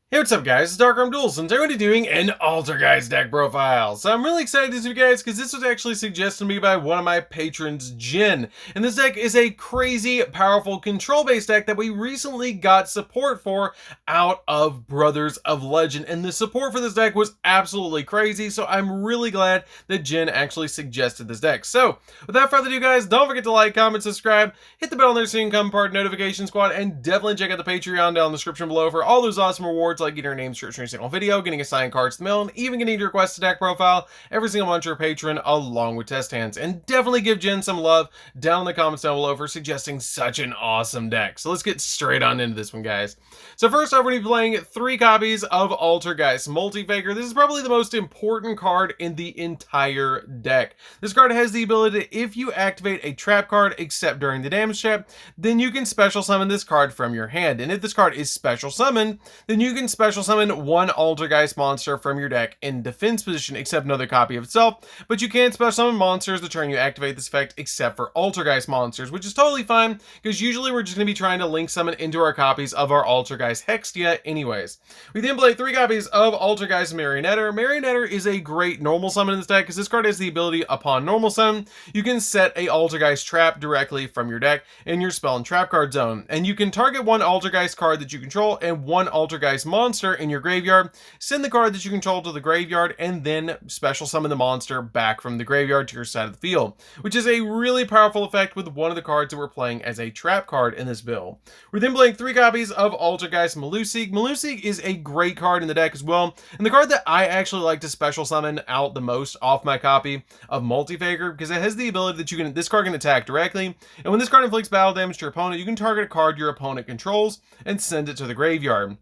Hey, what's up guys, it's DarkArmedDuelist, and today we're going to be doing an Altergeist deck profile. So I'm really excited to see you guys, because this was actually suggested to me by one of my patrons, Jin. And this deck is a crazy, powerful, control-based deck that we recently got support for out of Brothers of Legend. And the support for this deck was absolutely crazy, so I'm really glad that Jin actually suggested this deck. So, without further ado guys, don't forget to like, comment, subscribe, hit the bell on there so you can become part of the notification squad, and definitely check out the Patreon down in the description below for all those awesome rewards like getting your name searched in every single video, getting assigned cards to the mail, and even getting your request to deck profile every single month to your patron along with test hands. And definitely give Jen some love down in the comments down below for suggesting such an awesome deck. So let's get straight on into this one, guys. So first off, we're going to be playing 3 copies of Altergeist Multifaker. This is probably the most important card in the entire deck. This card has the ability to, if you activate a trap card except during the damage step, then you can special summon this card from your hand. And if this card is special summoned, then you can special summon one Altergeist monster from your deck in defense position except another copy of itself, but you can't special summon monsters the turn you activate this effect except for Altergeist monsters, which is totally fine because usually we're just going to be trying to link summon into our copies of our Altergeist Hextia anyways. We then play 3 copies of Altergeist Marionetter. Marionetter is a great normal summon in this deck because this card has the ability upon normal summon, you can set a Altergeist trap directly from your deck in your spell and trap card zone, and you can target one Altergeist card that you control and one Altergeist monster in your graveyard, send the card that you control to the graveyard, and then special summon the monster back from the graveyard to your side of the field, which is a really powerful effect with one of the cards that we're playing as a trap card in this build. We're then playing 3 copies of Altergeist Melusine. Melusine is a great card in the deck as well, and the card that I actually like to special summon out the most off my copy of Multifaker because it has the ability that this card can attack directly, and when this card inflicts battle damage to your opponent, you can target a card your opponent controls and send it to the graveyard,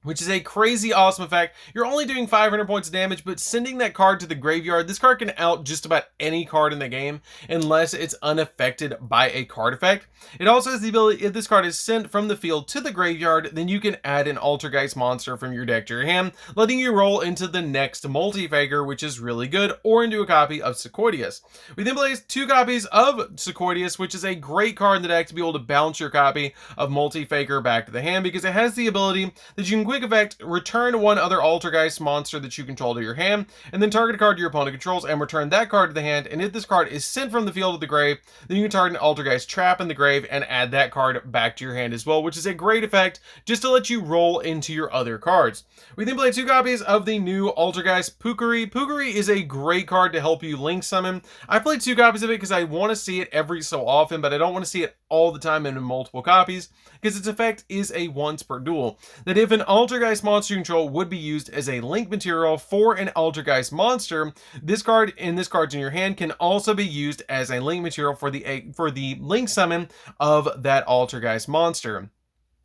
which is a crazy awesome effect. You're only doing 500 points of damage, but sending that card to the graveyard, this card can out just about any card in the game unless it's unaffected by a card effect. It also has the ability, if this card is sent from the field to the graveyard, then you can add an Altergeist monster from your deck to your hand, letting you roll into the next Multifaker, which is really good, or into a copy of Sequoidius. We then play 2 copies of Sequoidius, which is a great card in the deck to be able to bounce your copy of Multifaker back to the hand because it has the ability that you can quick effect return one other Altergeist monster that you control to your hand, and then target a card your opponent controls and return that card to the hand, and if this card is sent from the field to the grave, then you can target an Altergeist trap in the grave and add that card back to your hand as well, which is a great effect just to let you roll into your other cards. We then play 2 copies of the new Altergeist Pukari. Pukari is a great card to help you link summon. I played 2 copies of it because I want to see it every so often, but I don't want to see it all the time and in multiple copies because its effect is a once per duel. That if an Altergeist monster you control would be used as a link material for an Altergeist monster, this card and this card's in your hand can also be used as a link material for the link summon of that Altergeist monster.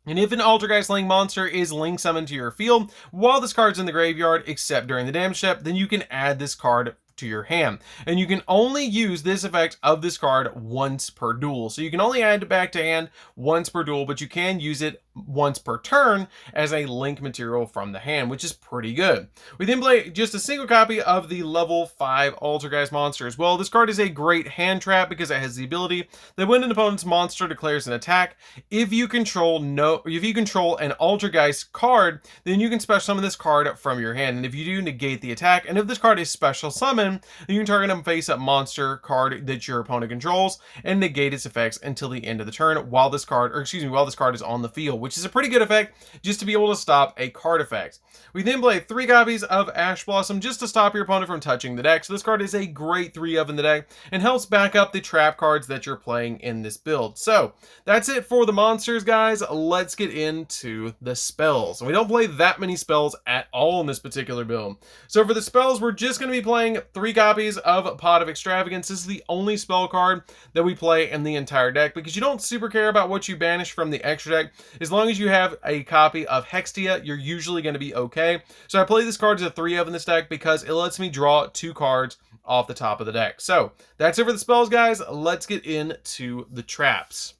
And if an Altergeist Link monster is link summoned to your field while this card's in the graveyard except during the damage step, then you can add this card to your hand, and you can only use this effect of this card once per duel. So you can only add it back to hand once per duel, but you can use it once per turn as a link material from the hand, which is pretty good. We then play just a single copy of the level 5 Altergeist monster as well. This card is a great hand trap because it has the ability that when an opponent's monster declares an attack, if you control an Altergeist card, then you can special summon this card from your hand, and if you do, negate the attack, and if this card is special summoned, you can target a face-up monster card that your opponent controls and negate its effects until the end of the turn while this card is on the field, which is a pretty good effect just to be able to stop a card effect. We then play 3 copies of Ash Blossom just to stop your opponent from touching the deck. So this card is a great 3 of in the deck and helps back up the trap cards that you're playing in this build. So that's it for the monsters, guys. Let's get into the spells. We don't play that many spells at all in this particular build. So for the spells, we're just going to be playing 3 copies of Pot of Extravagance. This is the only spell card that we play in the entire deck because you don't super care about what you banish from the extra deck. As long as you have a copy of Hextia, you're usually going to be okay. So I play this card as a 3 of in this deck because it lets me draw 2 cards off the top of the deck. So that's it for the spells, guys. Let's get into the traps.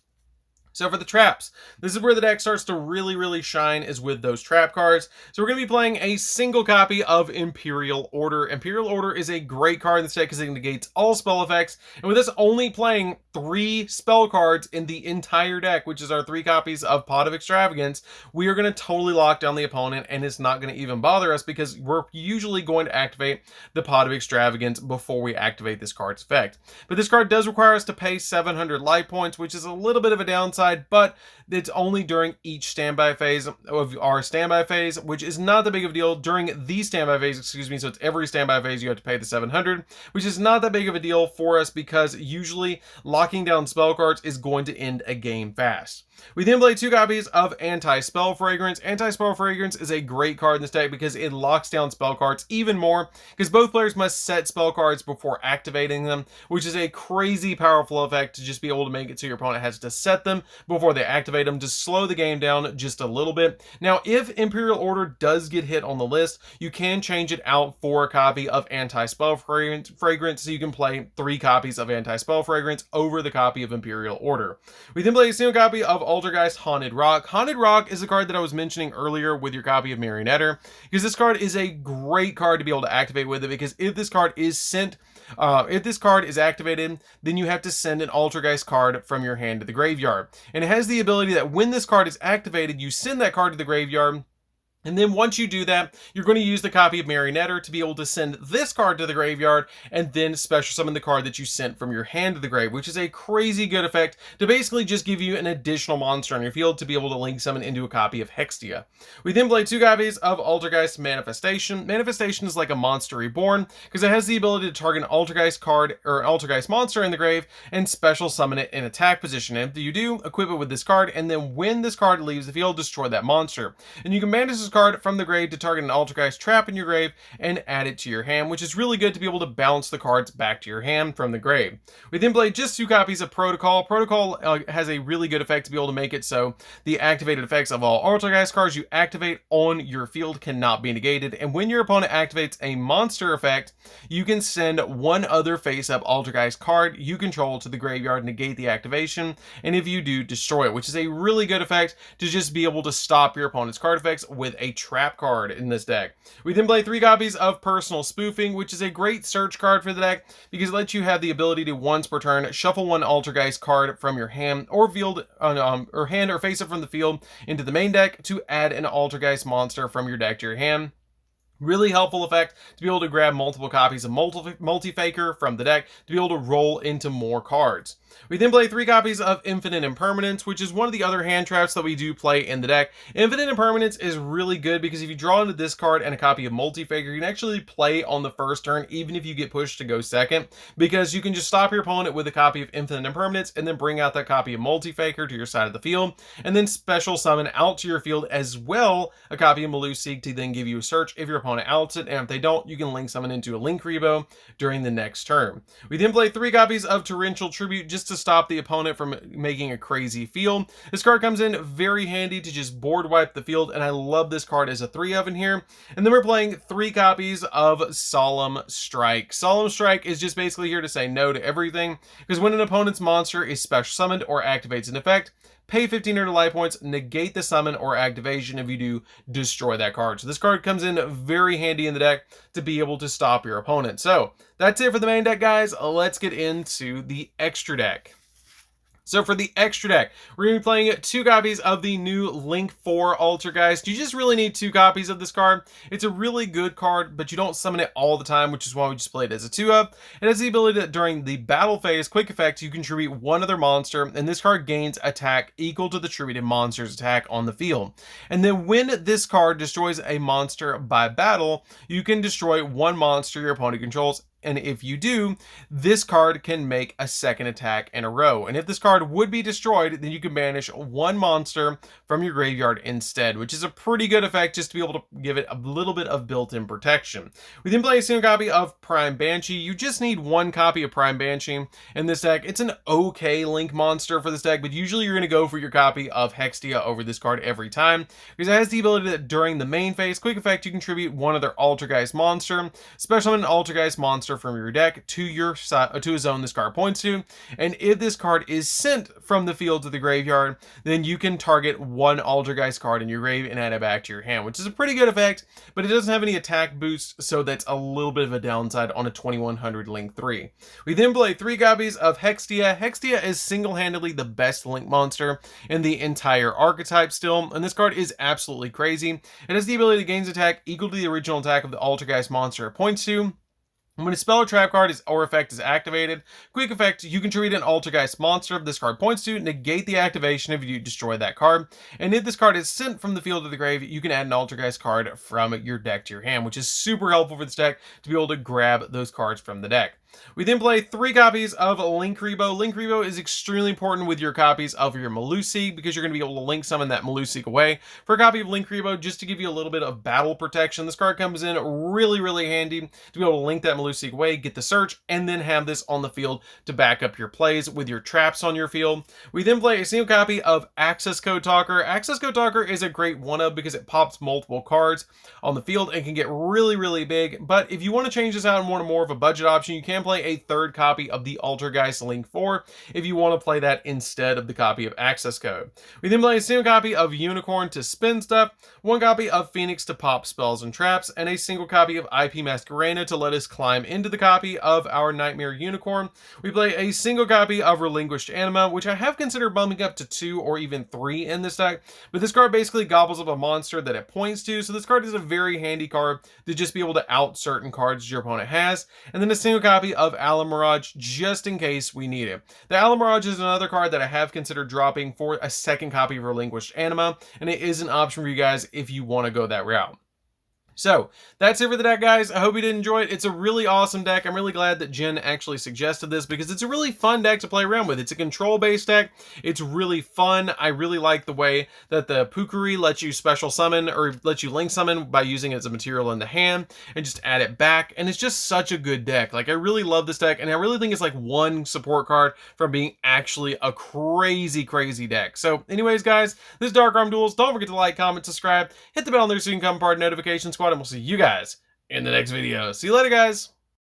So for the traps, this is where the deck starts to really shine, is with those trap cards. So we're going to be playing a single copy of Imperial Order. Imperial Order is a great card in this deck because it negates all spell effects. And with us only playing 3 spell cards in the entire deck, which is our 3 copies of Pot of Extravagance, we are going to totally lock down the opponent, and it's not going to even bother us because we're usually going to activate the Pot of Extravagance before we activate this card's effect. But this card does require us to pay 700 life points, which is a little bit of a downside, but it's only during each standby phase of our standby phase, which is not that big of a deal. During the standby phase, excuse me, so it's every standby phase you have to pay the 700, which is not that big of a deal for us because usually locking down spell cards is going to end a game fast. We then play 2 copies of Anti-Spell Fragrance. Anti-Spell Fragrance is a great card in this deck because it locks down spell cards even more, because both players must set spell cards before activating them, which is a crazy powerful effect to just be able to make it so your opponent has to set them before they activate them to slow the game down just a little bit. Now, if Imperial Order does get hit on the list, you can change it out for a copy of Anti-Spell Fragrance, so you can play 3 copies of Anti-Spell Fragrance over the copy of Imperial Order. We then play a single copy of Altergeist Haunted Rock. Haunted Rock is a card that I was mentioning earlier with your copy of Marionetter, because this card is a great card to be able to activate with it, because if this card is sent, if this card is activated, then you have to send an Altergeist card from your hand to the graveyard. And it has the ability that when this card is activated, you send that card to the graveyard. And then once you do that, you're going to use the copy of Marionetter to be able to send this card to the graveyard and then special summon the card that you sent from your hand to the grave, which is a crazy good effect to basically just give you an additional monster on your field to be able to link summon into a copy of Hextia. We then play 2 copies of Altergeist Manifestation. Manifestation is like a monster reborn because it has the ability to target an Altergeist card or Altergeist monster in the grave and special summon it in attack position. And if you do, equip it with this card, and then when this card leaves the field, destroy that monster. And you can manage this card from the grave to target an Altergeist trap in your grave and add it to your hand, which is really good to be able to bounce the cards back to your hand from the grave. We then play just 2 copies of Protocol. Protocol has a really good effect to be able to make it so the activated effects of all Altergeist cards you activate on your field cannot be negated, and when your opponent activates a monster effect, you can send one other face-up Altergeist card you control to the graveyard, negate the activation, and if you do, destroy it, which is a really good effect to just be able to stop your opponent's card effects with a trap card in this deck. We then play 3 copies of Personal Spoofing, which is a great search card for the deck because it lets you have the ability to once per turn shuffle one Altergeist card from your hand or field, or hand or face it from the field into the main deck to add an Altergeist monster from your deck to your hand. Really helpful effect to be able to grab multiple copies of Multi-Faker from the deck to be able to roll into more cards. We then play 3 copies of Infinite Impermanence, which is one of the other hand traps that we do play in the deck. Infinite Impermanence is really good because if you draw into this card and a copy of Multi-Faker, you can actually play on the first turn even if you get pushed to go second, because you can just stop your opponent with a copy of Infinite Impermanence and then bring out that copy of Multi-Faker to your side of the field, and then special summon out to your field as well a copy of Malusig to then give you a search if your opponent outs it, and if they don't, you can link summon into a Link Rebo during the next turn. We then play 3 copies of Torrential Tribute just to stop the opponent from making a crazy field. This card comes in very handy to just board wipe the field, and I love this card as a 3-of in here. And then we're playing 3 copies of Solemn Strike. Solemn Strike is just basically here to say no to everything, because when an opponent's monster is special summoned or activates an effect, pay 1500 life points, negate the summon or activation. If you do, destroy that card. So this card comes in very handy in the deck to be able to stop your opponent. So that's it for the main deck, guys. Let's get into the extra deck. So for the extra deck, we're going to be playing 2 copies of the new Link 4 Altergeist. You just really need 2 copies of this card. It's a really good card, but you don't summon it all the time, which is why we just played it as a 2-of. It has the ability that during the battle phase, quick effect, you contribute one other monster, and this card gains attack equal to the attributed monster's attack on the field. And then when this card destroys a monster by battle, you can destroy one monster your opponent controls, and if you do, this card can make a second attack in a row. And if this card would be destroyed, then you can banish one monster from your graveyard instead, which is a pretty good effect just to be able to give it a little bit of built-in protection. We then play a single copy of Prime Banshee. You just need 1 copy of Prime Banshee in this deck. It's an okay Link monster for this deck, but usually you're going to go for your copy of Hextia over this card every time, because it has the ability that during the main phase, quick effect, you contribute one other Altergeist monster, special summon an Altergeist monster monster from your deck to to a zone this card points to, and if this card is sent from the field to the graveyard, then you can target one Altergeist card in your grave and add it back to your hand, which is a pretty good effect, but it doesn't have any attack boost, so that's a little bit of a downside on a 2100 Link 3. We then play 3 copies of Hextia. Hextia is single-handedly the best Link monster in the entire archetype still, and this card is absolutely crazy. It has the ability to gain attack equal to the original attack of the Altergeist monster it points to. When a spell or trap card or effect is activated, quick effect, you contribute an Altergeist monster this card points to, negate the activation if you destroy that card, and if this card is sent from the field to the grave, you can add an Altergeist card from your deck to your hand, which is super helpful for this deck to be able to grab those cards from the deck. We then play 3 copies of Linkuriboh. Linkuriboh is extremely important with your copies of your Melusi because you're going to be able to link summon that Melusi away. For a copy of Linkuriboh, just to give you a little bit of battle protection, this card comes in really handy to be able to link that Melusi away, get the search, and then have this on the field to back up your plays with your traps on your field. We then play a single copy of Access Code Talker. Access Code Talker is a great one-of because it pops multiple cards on the field and can get really big, but if you want to change this out and want more of a budget option, you can play a 3rd copy of the Altergeist Link 4 if you want to play that instead of the copy of Access Code. We then play a single copy of Unicorn to spin stuff, 1 copy of Phoenix to pop spells and traps, and a single copy of IP Masquerena to let us climb into the copy of our Nightmare Unicorn. We play a single copy of Relinquished Anima, which I have considered bumping up to 2 or even 3 in this deck, but this card basically gobbles up a monster that it points to, so this card is a very handy card to just be able to out certain cards your opponent has, and then a single copy of Alamirage just in case we need it. The Alamirage is another card that I have considered dropping for a 2nd copy of Relinquished Anima, and it is an option for you guys if you want to go that route. So, that's it for the deck, guys. I hope you did enjoy it. It's a really awesome deck. I'm really glad that Jin actually suggested this because it's a really fun deck to play around with. It's a control-based deck. It's really fun. I really like the way that the Pukuri lets you special summon or lets you link summon by using it as a material in the hand and just add it back. And it's just such a good deck. Like, I really love this deck, and I really think it's like one support card from being actually a crazy deck. So, anyways, guys, this is DarkArmedDuelist. Don't forget to like, comment, subscribe, hit the bell there so you can become part of notifications. And we'll see you guys in the next video. See you later, guys.